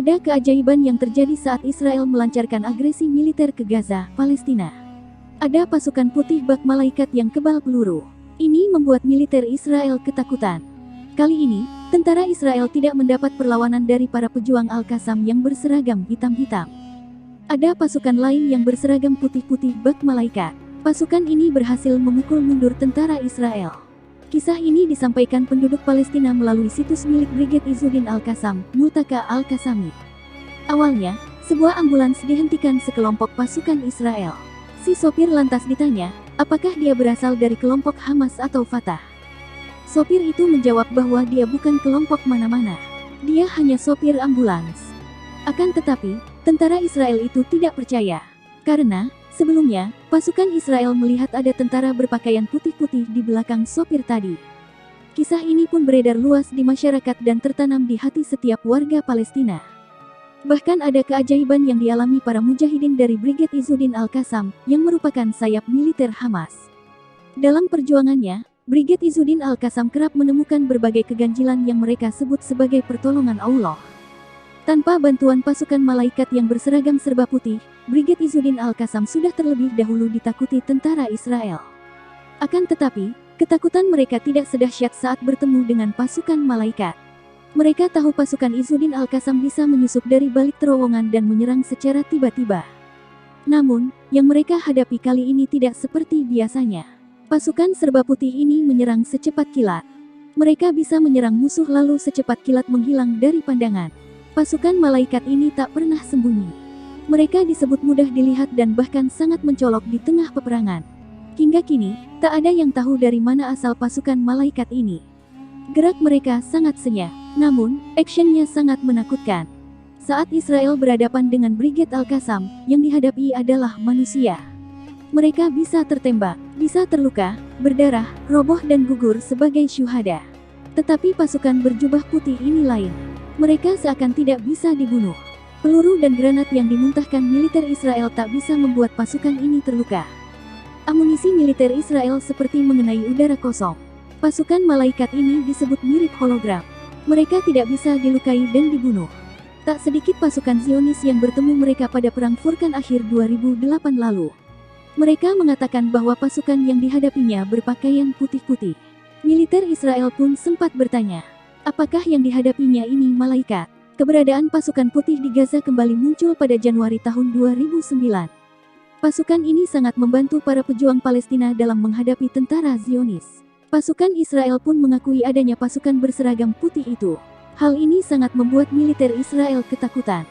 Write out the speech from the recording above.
Ada keajaiban yang terjadi saat Israel melancarkan agresi militer ke Gaza, Palestina. Ada pasukan putih bak malaikat yang kebal peluru. Ini membuat militer Israel ketakutan. Kali ini, tentara Israel tidak mendapat perlawanan dari para pejuang Al-Qassam yang berseragam hitam-hitam. Ada pasukan lain yang berseragam putih-putih bak malaikat. Pasukan ini berhasil memukul mundur tentara Israel. Kisah ini disampaikan penduduk Palestina melalui situs milik Brigade Izzuddin Al-Qassam, Multaka Al-Qassami. Awalnya, sebuah ambulans dihentikan sekelompok pasukan Israel. Si sopir lantas ditanya, apakah dia berasal dari kelompok Hamas atau Fatah. Sopir itu menjawab bahwa dia bukan kelompok mana-mana. Dia hanya sopir ambulans. Akan tetapi, tentara Israel itu tidak percaya. Karena, sebelumnya, pasukan Israel melihat ada tentara berpakaian putih-putih di belakang sopir tadi. Kisah ini pun beredar luas di masyarakat dan tertanam di hati setiap warga Palestina. Bahkan ada keajaiban yang dialami para mujahidin dari Brigade Izzuddin Al-Qassam, yang merupakan sayap militer Hamas. Dalam perjuangannya, Brigade Izzuddin Al-Qassam kerap menemukan berbagai keganjilan yang mereka sebut sebagai pertolongan Allah. Tanpa bantuan pasukan malaikat yang berseragam serba putih, Brigade Izzuddin Al-Qassam sudah terlebih dahulu ditakuti tentara Israel. Akan tetapi, ketakutan mereka tidak sedahsyat saat bertemu dengan pasukan malaikat. Mereka tahu pasukan Izzuddin Al-Qassam bisa menyusup dari balik terowongan dan menyerang secara tiba-tiba. Namun, yang mereka hadapi kali ini tidak seperti biasanya. Pasukan serba putih ini menyerang secepat kilat. Mereka bisa menyerang musuh lalu secepat kilat menghilang dari pandangan. Pasukan malaikat ini tak pernah sembunyi. Mereka disebut mudah dilihat dan bahkan sangat mencolok di tengah peperangan. Hingga kini, tak ada yang tahu dari mana asal pasukan malaikat ini. Gerak mereka sangat senyap, namun, actionnya sangat menakutkan. Saat Israel berhadapan dengan Brigade Al-Qassam, yang dihadapi adalah manusia. Mereka bisa tertembak, bisa terluka, berdarah, roboh dan gugur sebagai syuhada. Tetapi pasukan berjubah putih ini lain. Mereka seakan tidak bisa dibunuh. Peluru dan granat yang dimuntahkan militer Israel tak bisa membuat pasukan ini terluka. Amunisi militer Israel seperti mengenai udara kosong. Pasukan malaikat ini disebut mirip hologram. Mereka tidak bisa dilukai dan dibunuh. Tak sedikit pasukan Zionis yang bertemu mereka pada Perang Furqan akhir 2008 lalu. Mereka mengatakan bahwa pasukan yang dihadapinya berpakaian putih-putih. Militer Israel pun sempat bertanya, apakah yang dihadapinya ini malaikat? Keberadaan pasukan putih di Gaza kembali muncul pada Januari tahun 2009. Pasukan ini sangat membantu para pejuang Palestina dalam menghadapi tentara Zionis. Pasukan Israel pun mengakui adanya pasukan berseragam putih itu. Hal ini sangat membuat militer Israel ketakutan.